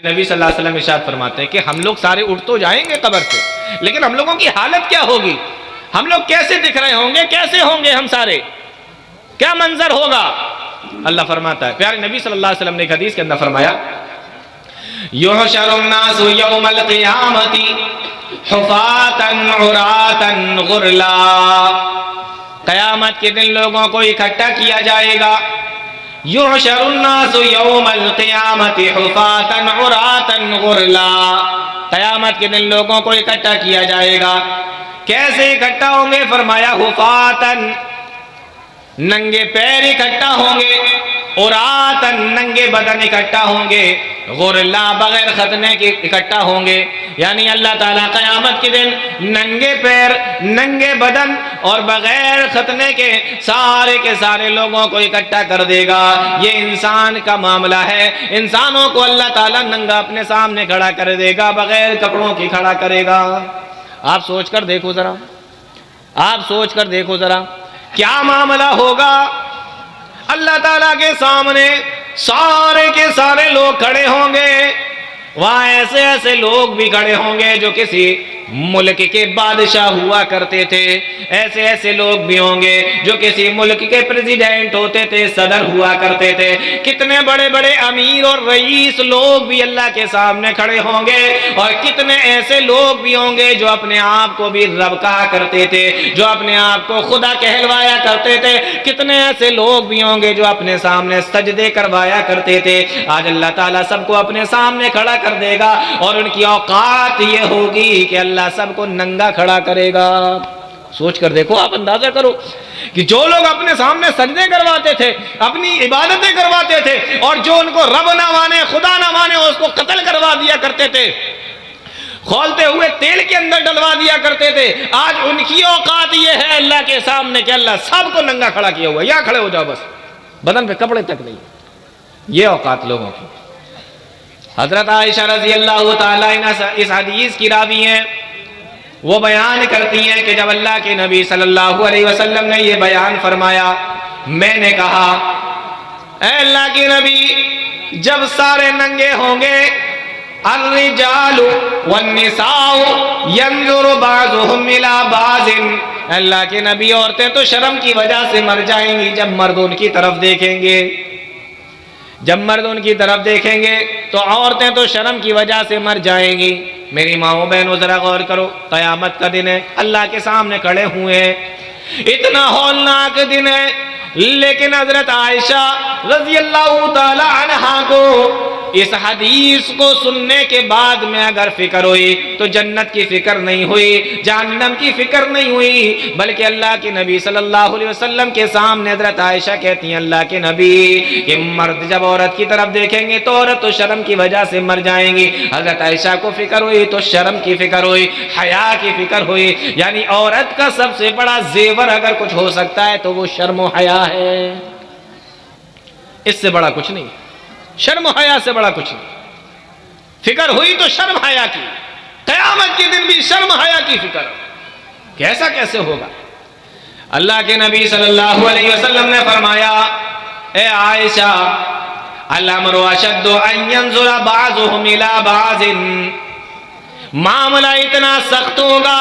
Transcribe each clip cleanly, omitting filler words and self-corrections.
نبی صلی اللہ علیہ وسلم ارشاد فرماتے ہیں کہ ہم لوگ سارے اٹھ تو جائیں گے قبر سے، لیکن ہم لوگوں کی حالت کیا ہوگی؟ ہم لوگ کیسے دکھ رہے ہوں گے؟ کیسے ہوں گے ہم سارے؟ کیا منظر ہوگا؟ اللہ فرماتا ہے، پیارے نبی صلی اللہ علیہ وسلم نے ایک حدیث کے اندر فرمایا، یحشر الناس یوم القیامۃ حفاۃ عراۃ غرلا، قیامت کے دن لوگوں کو اکٹھا کیا جائے گا۔ یحشر الناس یوم القیامۃ حفاۃ عراۃ غرلا، قیامت کے دن لوگوں کو اکٹھا کیا جائے گا۔ کیسے اکٹھا ہوں گے؟ فرمایا حفاتن، ننگے پیر اکٹھا ہوں گے، عراۃن، ننگے بدن اکٹھا ہوں گے، غرلا، بغیر ختنے کے اکٹھا ہوں گے۔ یعنی اللہ تعالیٰ قیامت کے دن ننگے پیر، ننگے بدن اور بغیر ختنے کے سارے لوگوں کو اکٹھا کر دے گا۔ یہ انسان کا معاملہ ہے، انسانوں کو اللہ تعالیٰ ننگا اپنے سامنے کھڑا کر دے گا، بغیر کپڑوں کی کھڑا کرے گا۔ آپ سوچ کر دیکھو ذرا، آپ سوچ کر دیکھو ذرا کیا معاملہ ہوگا۔ اللہ تعالیٰ کے سامنے سارے کے سارے لوگ کھڑے ہوں گے، وہاں ایسے ایسے لوگ بھی کھڑے ہوں گے جو کسی ملک کے بادشاہ ہوا کرتے تھے، ایسے ایسے لوگ بھی ہوں گے جو کسی ملک کے پریزیڈنٹ ہوتے تھے، صدر ہوا کرتے تھے۔ کتنے بڑے بڑے امیر اور رئیس لوگ بھی اللہ کے سامنے کھڑے ہوں گے، اور کتنے ایسے لوگ بھی ہوں گے جو اپنے آپ کو بھی رب کہا کرتے تھے، جو اپنے آپ کو خدا کہلوایا کرتے تھے۔ کتنے ایسے لوگ بھی ہوں گے جو اپنے سامنے سجدے کروایا کرتے تھے۔ آج اللہ تعالیٰ سب کو اپنے سامنے کھڑا کر دے گا، اور ان کی اوقات یہ ہوگی کہ اللہ سب کو ننگا کھڑا کرے گا۔ سوچ کر دیکھو، آپ اندازہ کرو کہ جو لوگ اپنے سامنے سجدے کرواتے تھے، اپنی عبادتیں کرواتے تھے، اور جو ان کو رب نہ مانے، خدا نہ مانے، اس کو قتل کروا دیا کرتے تھے، کھولتے ہوئے تیل کے اندر ڈلوا دیا کرتے تھے، آج ان کی اوقات یہ ہے اللہ کے سامنے کہ اللہ سب کو ننگا کھڑا کیا ہوا، یا کھڑے ہو جاؤ، بس بدن پہ کپڑے تک نہیں۔ یہ اوقات لوگوں کی۔ حضرت عائشہ رضی اللہ تعالیٰ عنہ اس حدیث کی راوی ہیں، وہ بیان کرتی ہیں کہ جب اللہ کے نبی صلی اللہ علیہ وسلم نے یہ بیان فرمایا، میں نے کہا اے اللہ کے نبی، جب سارے ننگے ہوں گے، الرجال والنساء ينظر بعضهم الى بعض، اللہ کے نبی عورتیں تو شرم کی وجہ سے مر جائیں گی جب مرد ان کی طرف دیکھیں گے، جب مرد ان کی طرف دیکھیں گے تو عورتیں تو شرم کی وجہ سے مر جائیں گی۔ میری ماؤں بہنوں ذرا غور کرو، قیامت کا دن ہے، اللہ کے سامنے کھڑے ہوئے ہیں، اتنا ہولناک دن ہے، لیکن حضرت عائشہ رضی اللہ تعالی عنہا کو اس حدیث کو سننے کے بعد میں اگر فکر ہوئی تو جنت کی فکر نہیں ہوئی، جہنم کی فکر نہیں ہوئی، بلکہ اللہ کے نبی صلی اللہ علیہ وسلم کے سامنے حضرت عائشہ کہتی ہیں اللہ کے نبی کہ مرد جب عورت کی طرف دیکھیں گے تو عورت تو شرم کی وجہ سے مر جائیں گی۔ حضرت عائشہ کو فکر ہوئی تو شرم کی فکر ہوئی، حیا کی فکر ہوئی، یعنی عورت کا سب سے بڑا زیور اگر کچھ ہو سکتا ہے تو وہ شرم و حیا ہے، اس سے بڑا کچھ نہیں، شرم و حیا سے بڑا کچھ نہیں۔ فکر ہوئی تو شرم حیا کی، قیامت کے دن بھی شرم حیا کی فکر، کیسا کیسے ہوگا؟ اللہ کے نبی صلی اللہ علیہ وسلم نے فرمایا اے عائشہ، الامر اشد ان ينظر بعضهم الى بعض، معاملہ اتنا سخت ہوگا،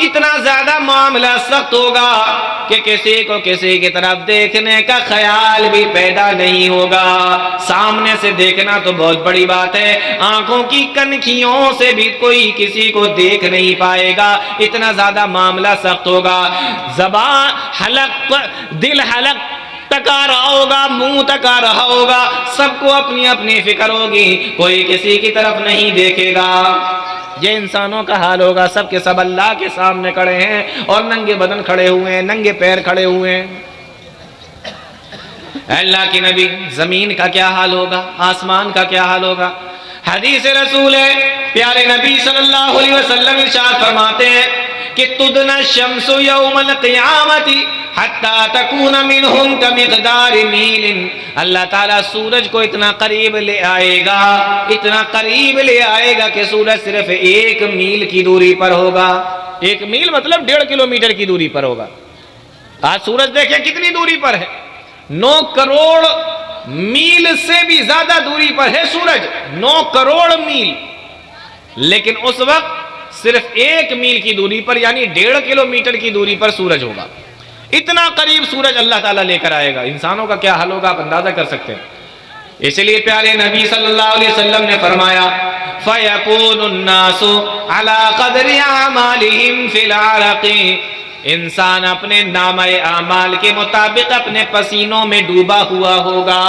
اتنا زیادہ معاملہ سخت ہوگا کہ کسی کو کسی کی طرف دیکھنے کا خیال بھی پیدا نہیں ہوگا۔ سامنے سے دیکھنا تو بہت بڑی بات ہے، آنکھوں کی کنکھیوں سے بھی کوئی کسی کو دیکھ نہیں پائے گا، اتنا زیادہ معاملہ سخت ہوگا۔ زبان حلق، دل حلق تکا رہا ہوگا، منہ تکا رہا ہوگا، سب کو اپنی اپنی فکر ہوگی، کوئی کسی کی طرف نہیں دیکھے گا۔ یہ انسانوں کا حال ہوگا، سب کے سب اللہ کے سامنے کھڑے ہیں اور ننگے بدن کھڑے ہوئے ہیں، ننگے پیر کھڑے ہوئے ہیں۔ اللہ کے نبی، زمین کا کیا حال ہوگا، آسمان کا کیا حال ہوگا؟ حدیث رسول ہے، پیارے نبی صلی اللہ علیہ وسلم ارشاد فرماتے ہیں کہ تدنى الشمس یوم القیامت حتی تکون منہم کمقدار میل، اللہ تعالیٰ سورج کو اتنا قریب لے آئے گا، اتنا قریب لے آئے گا کہ سورج صرف 1 میل کی دوری پر ہوگا۔ 1 میل مطلب 1.5 کلومیٹر کی دوری پر ہوگا۔ آج سورج دیکھیں کتنی دوری پر ہے، 9 کروڑ میل سے بھی زیادہ دوری پر ہے سورج، 9 کروڑ میل، لیکن اس وقت صرف 1 میل کی دوری پر یعنی 1.5 کلومیٹر کی دوری پر سورج ہوگا۔ اتنا قریب سورج اللہ تعالیٰ لے کر آئے گا، انسانوں کا کیا حال ہوگا آپ اندازہ کر سکتے ہیں۔ اس لیے پیارے نبی صلی اللہ علیہ وسلم نے فرمایا فَيَكُونُ النَّاسُ عَلَى قَدْرِ أَعْمَالِهِمْ فِي الْعَرَقِ، انسان اپنے نامہ اعمال کے مطابق اپنے پسینوں میں ڈوبا ہوا ہوگا،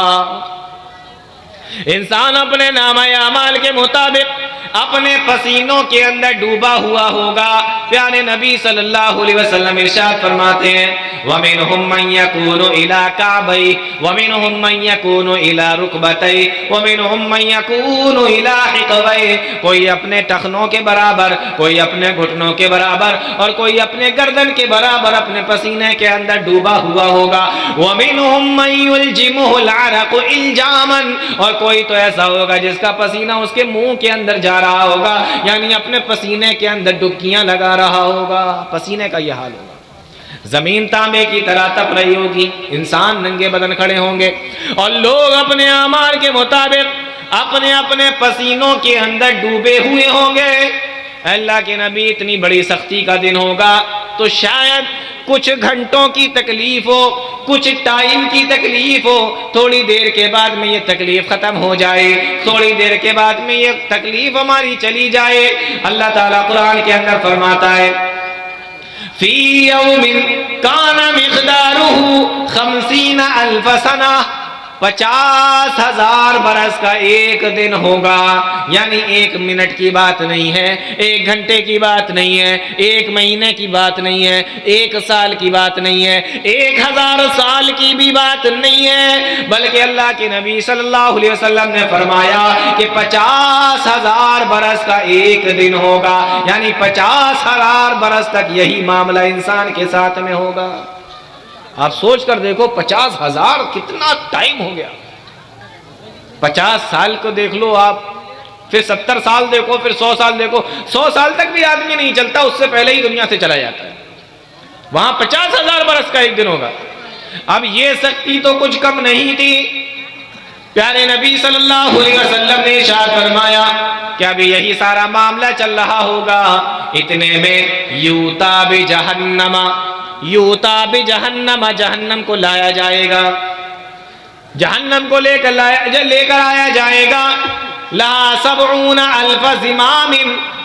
انسان اپنے نامہ اعمال کے مطابق اپنے پسینوں کے اندر ڈوبا ہوا ہوگا۔ پیارے نبی صلی اللہ علیہ وسلم ارشاد فرماتے ہیں وَمِنْهُمْ مَنْ يَكُونُ إِلَى كَعْبَيْهِ وَمِنْهُمْ مَنْ يَكُونُ إِلَى رُكْبَتَيْهِ وَمِنْهُمْ مَنْ يَكُونُ إِلَى حِقْوَيْهِ، کوئی اپنے ٹخنوں کے برابر، کوئی اپنے گھٹنوں کے برابر، اور کوئی اپنے گردن کے برابر اپنے پسینے کے اندر ڈوبا ہوا ہوگا۔ وَمِنْهُمْ مَنْ يُلْجِمُهُ الْعَرَقُ إِلْجَامًا، اور کوئی تو ایسا ہوگا جس کا پسینہ اس کے منہ کے اندر جا رہا ہوگا، یعنی اپنے پسینے کے اندر ڈبکیاں لگا رہا ہوگا، پسینے کا یہ حال ہوگا۔ زمین تانبے کی طرح تپ رہی ہوگی، انسان ننگے بدن کھڑے ہوں گے، اور لوگ اپنے اعمال کے مطابق اپنے اپنے پسینوں کے اندر ڈوبے ہوئے ہوں گے۔ اللہ کے نبی اتنی بڑی سختی کا دن ہوگا تو شاید کچھ گھنٹوں کی تکلیف ہو، کچھ ٹائم کی تکلیف ہو، تھوڑی دیر کے بعد میں یہ تکلیف ختم ہو جائے، تھوڑی دیر کے بعد میں یہ تکلیف ہماری چلی جائے۔ اللہ تعالیٰ قرآن کے اندر فرماتا ہے فی یوم کان مقدارہ 50,000 سنہ، 50,000 برس کا ایک دن ہوگا، یعنی 1 منٹ کی بات نہیں ہے، 1 گھنٹے کی بات نہیں ہے، 1 مہینے کی بات نہیں ہے، 1 سال کی بات نہیں ہے، 1000 سال کی بھی بات نہیں ہے، بلکہ اللہ کے نبی صلی اللہ علیہ وسلم نے فرمایا کہ 50,000 برس کا ایک دن ہوگا، یعنی 50,000 برس تک یہی معاملہ انسان کے ساتھ میں ہوگا۔ آپ سوچ کر دیکھو 50,000 کتنا ٹائم ہو گیا۔ 50 سال کو دیکھ لو آپ، پھر 70 سال دیکھو، پھر 100 سال دیکھو، 100 سال تک بھی آدمی نہیں چلتا، اس سے پہلے ہی دنیا سے چلا جاتا ہے۔ وہاں 50,000 برس کا ایک دن ہوگا۔ اب یہ سختی تو کچھ کم نہیں تھی، پیارے نبی صلی اللہ علیہ وسلم نے ارشاد فرمایا کہ ابھی یہی سارا معاملہ چل رہا ہوگا، اتنے میں یوتا بجہنم، یوتا بجہنم، جہنم کو لایا جائے گا، جہنم کو لے کر آیا جائے گا، لا 70,000 زمام،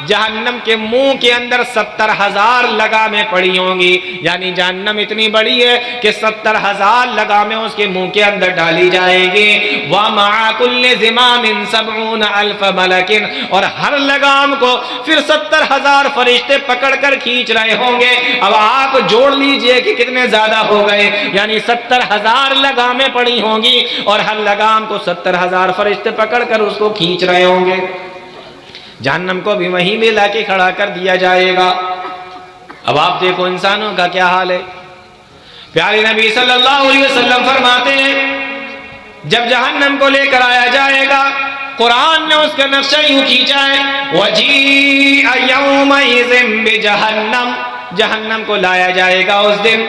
جہنم کے منہ کے اندر 70,000 لگامیں پڑی ہوں گی، یعنی جہنم اتنی بڑی ہے کہ 70,000 لگامیں اس کے منہ کے اندر ڈالی جائے گی۔ وَمَعَ كُلِّ زِمَامٍ 70,000 مَلَكٍ، اور ہر لگام کو پھر 70,000 فرشتے پکڑ کر کھینچ رہے ہوں گے۔ اب آپ جوڑ لیجئے کہ کتنے زیادہ ہو گئے، یعنی 70,000 لگامیں پڑی ہوں گی اور ہر لگام کو 70,000 فرشتے پکڑ کر اس کو کھینچ رہے ہوں گے۔ جہنم کو بھی وہیں میں لا کے کھڑا کر دیا جائے گا۔ اب آپ دیکھو انسانوں کا کیا حال ہے۔ پیارے نبی صلی اللہ علیہ وسلم فرماتے ہیں جب جہنم کو لے کر آیا جائے گا، قرآن نے اس کا نقشہ یوں کھینچا ہے وَجِیءَ یَوْمَئِذٍ بِجَہَنَّمَ، جہنم کو لایا جائے گا اس دن،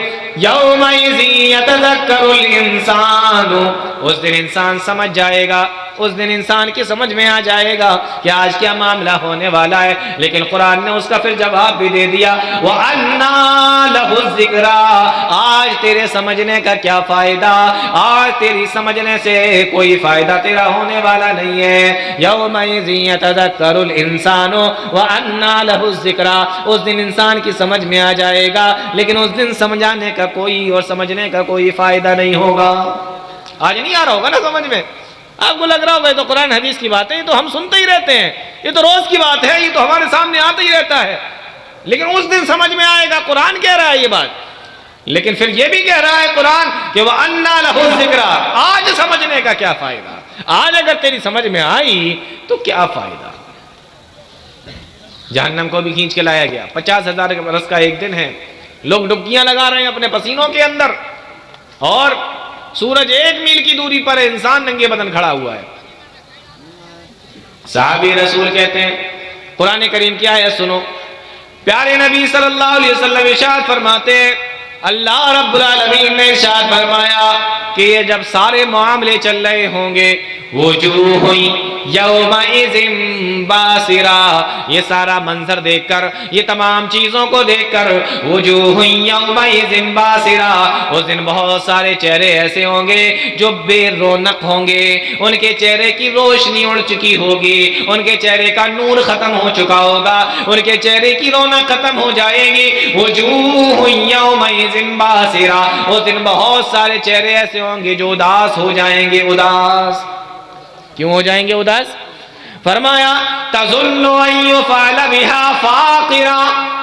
یومئذ یتذکر الانسان، اس دن انسان سمجھ جائے گا، اس دن انسان کی سمجھ میں آ جائے گا کہ آج کیا معاملہ ہونے والا ہے۔ لیکن قرآن نے اس کا پھر جواب بھی دے دیا وَأَنَّا لَهُ الذِّكْرَىٰ، آج تیرے سمجھنے کا کیا فائدہ، آج تیری سمجھنے سے کوئی فائدہ تیرا ہونے والا نہیں ہے۔ یومئذ یتذکر الانسان وَأَنَّا لَهُ الذِّكْرَىٰ، اس دن انسان کی سمجھ میں آ جائے گا، لیکن اس دن سمجھانے کا کوئی اور سمجھنے کا کوئی فائدہ نہیں ہوگا۔ آج نہیں آ رہا ہوگا نا سمجھ میں، آپ کو لگ رہا ہوگا یہ تو قرآن حدیث کی باتیں، یہ تو ہم سنتے ہی رہتے ہیں، یہ تو روز کی بات ہے، یہ تو ہمارے سامنے آتا ہی رہتا ہے، لیکن اس دن سمجھ میں آئے گا۔ قرآن کہہ رہا ہے یہ بات، لیکن پھر یہ بھی کہہ رہا ہے قرآن کہ وَأَنَّا لَهُ الذِّكْرَىٰ، آج سمجھنے کا کیا فائدہ، آج اگر تیری سمجھ میں آئی تو کیا فائدہ۔ جہنم کو بھی کھینچ کے لایا گیا، 50,000 برس کا ایک دن ہے، لوگ ڈبکیاں لگا رہے ہیں اپنے پسینوں کے اندر، اور سورج 1 میل کی دوری پر انسان ننگے بدن کھڑا ہوا ہے۔ صحابی رسول کہتے ہیں قرآن کریم کی آیت سنو، پیارے نبی صلی اللہ علیہ وسلم ارشاد فرماتے ہیں، اللہ رب العالمین نے ارشاد فرمایا کہ یہ جب سارے معاملے چل رہے ہوں گے وجوہ یومئذ باسرہ، یہ سارا منظر دیکھ کر، یہ تمام چیزوں کو دیکھ کر، وجوہ یومئذ باسرہ، اس دن بہت سارے چہرے ایسے ہوں گے جو بے رونق ہوں گے، ان کے چہرے کی روشنی اڑ چکی ہوگی، ان کے چہرے کا نور ختم ہو چکا ہوگا، ان کے چہرے کی رونق ختم ہو جائے گی۔ وجوہ یومئذ باسرہ، اس دن بہت سارے چہرے ایسے ہوں گے جو اداس ہو جائیں گے۔ اداس کیوں ہو جائیں گے اداس؟ فرمایا تظن ان یفعل بها فاقرا،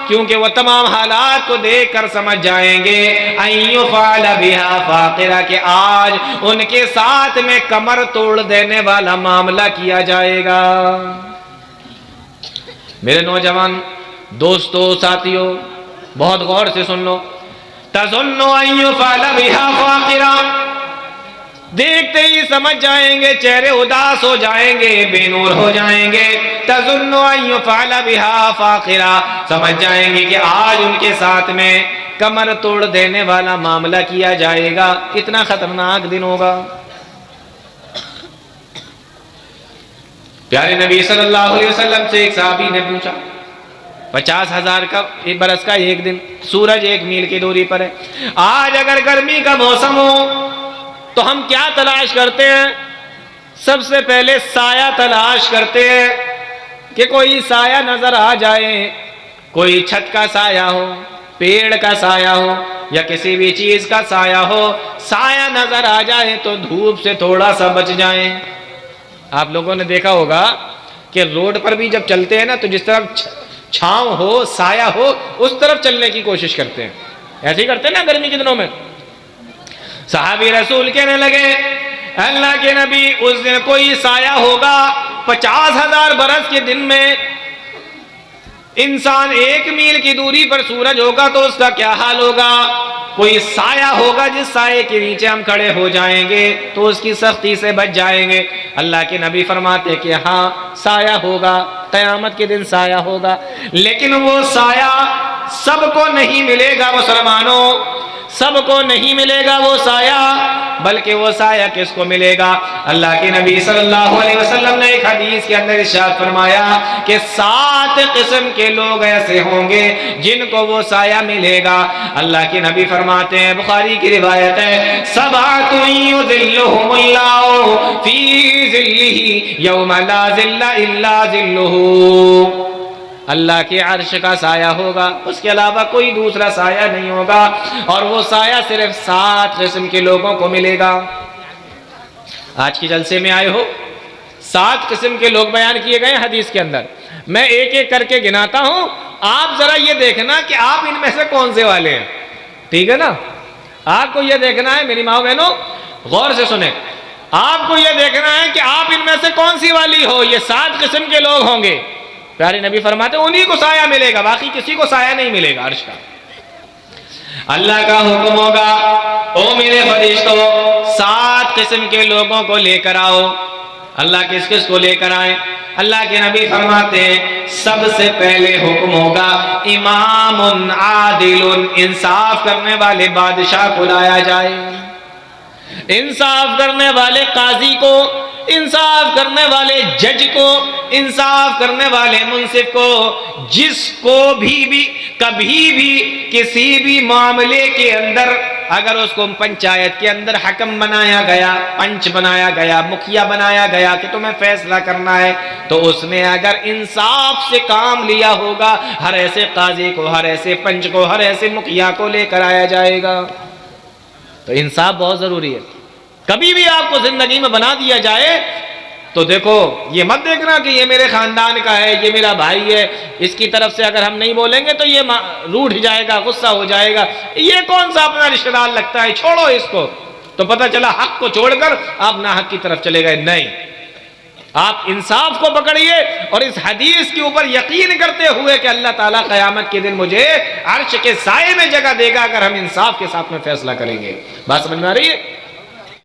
کیونکہ وہ تمام حالات کو دیکھ کر سمجھ جائیں گے ان یفعل بها فاقرا، کہ آج ان کے ساتھ میں کمر توڑ دینے والا معاملہ کیا جائے گا۔ میرے نوجوان دوستو، ساتھیو، بہت غور سے سن لو۔ تظن ان یفعل بها فاقرا، دیکھتے ہی سمجھ جائیں گے، چہرے اداس ہو جائیں گے، بے نور ہو جائیں گے۔ تظن ان یفعل بها فاقرا، سمجھ جائیں گے کہ آج ان کے ساتھ میں کمر توڑ دینے والا معاملہ کیا جائے گا۔ کتنا خطرناک دن ہوگا۔ پیارے نبی صلی اللہ علیہ وسلم سے ایک صحابی نے پوچھا، 50,000 کا برس کا ایک دن، سورج 1 میل کی دوری پر ہے، آج اگر گرمی کا موسم ہو تو ہم کیا تلاش کرتے ہیں؟ سب سے پہلے سایہ تلاش کرتے ہیں کہ کوئی سایہ نظر آ جائے، کوئی چھت کا سایہ ہو، پیڑ کا سایہ ہو یا کسی بھی چیز کا سایہ ہو، سایہ نظر آ جائے تو دھوپ سے تھوڑا سا بچ جائیں۔ آپ لوگوں نے دیکھا ہوگا کہ روڈ پر بھی جب چلتے ہیں نا تو جس طرف چھاؤں ہو، سایہ ہو، اس طرف چلنے کی کوشش کرتے ہیں۔ ایسے ہی کرتے ہیں نا گرمی کے دنوں میں۔ صحابی رسول کہنے لگے، اللہ کے نبی، اس دن کوئی سایہ ہوگا، 50,000 برس کے دن میں انسان 1 میل کی دوری پر سورج ہوگا تو اس کا کیا حال ہوگا؟ کوئی سایہ ہوگا جس سائے کے نیچے ہم کھڑے ہو جائیں گے تو اس کی سختی سے بچ جائیں گے۔ اللہ کے نبی فرماتے کہ ہاں سایہ ہوگا، قیامت کے دن سایہ ہوگا، لیکن وہ سایہ سب کو نہیں ملے گا مسلمانوں، سب کو نہیں ملے گا وہ سایہ، بلکہ وہ سایہ کس کو ملے گا؟ اللہ کے نبی صلی اللہ علیہ وسلم نے ایک حدیث کے اندر ارشاد فرمایا کہ 7 قسم کے لوگ ایسے ہوں گے جن کو وہ سایہ ملے گا۔ اللہ کے نبی فرماتے ہیں، بخاری کی روایت ہے، 7 یظلہم اللہ فی ظلہ یوم لا ظل الا ظلہ، اللہ کے عرش کا سایہ ہوگا، اس کے علاوہ کوئی دوسرا سایہ نہیں ہوگا، اور وہ سایہ صرف 7 قسم کے لوگوں کو ملے گا۔ آج کی جلسے میں آئے ہو، 7 قسم کے لوگ بیان کیے گئے حدیث کے اندر، میں ایک ایک کر کے گناتا ہوں، آپ ذرا یہ دیکھنا کہ آپ ان میں سے کون سے والے ہیں، ٹھیک ہے نا؟ آپ کو یہ دیکھنا ہے، میری ماں بہنوں غور سے سنیں، آپ کو یہ دیکھنا ہے کہ آپ ان میں سے کون سی والی ہو۔ یہ 7 قسم کے لوگ ہوں گے، پیارے نبی فرماتے ہیں انہی کو سایہ ملے گا، باقی کسی کو سایہ نہیں ملے گا عرش کا۔ اللہ کا حکم ہوگا، او میرے فرشتوں 7 قسم کے لوگوں کو لے کر آؤ۔ اللہ کس کس کو لے کر آئیں؟ اللہ کے نبی فرماتے ہیں سب سے پہلے حکم ہوگا امام عادل، انصاف کرنے والے بادشاہ کو لایا جائے، انصاف کرنے والے قاضی کو، انصاف کرنے والے جج کو، انصاف کرنے والے منصف کو، جس کو بھی کبھی بھی کسی بھی معاملے کے اندر اگر اس کو پنچایت کے اندر حکم بنایا گیا، پنچ بنایا گیا، مکھیا بنایا گیا کہ تمہیں فیصلہ کرنا ہے، تو اس نے اگر انصاف سے کام لیا ہوگا، ہر ایسے قاضی کو، ہر ایسے پنچ کو، ہر ایسے مکھیا کو لے کر آیا جائے گا۔ تو انصاف بہت ضروری ہے۔ کبھی بھی آپ کو زندگی میں بنا دیا جائے تو دیکھو، یہ مت دیکھنا کہ یہ میرے خاندان کا ہے، یہ میرا بھائی ہے، اس کی طرف سے اگر ہم نہیں بولیں گے تو یہ روٹھ جائے گا، غصہ ہو جائے گا، یہ کون سا اپنا رشتہ دار لگتا ہے، چھوڑو اس کو۔ تو پتہ چلا حق کو چھوڑ کر آپ ناحق کی طرف چلے گئے۔ نہیں، آپ انصاف کو پکڑیے اور اس حدیث کے اوپر یقین کرتے ہوئے کہ اللہ تعالیٰ قیامت کے دن مجھے عرش کے سائے میں جگہ دے گا اگر ہم انصاف کے ساتھ میں فیصلہ کریں گے۔ بات سمجھ میں آ رہی ہے؟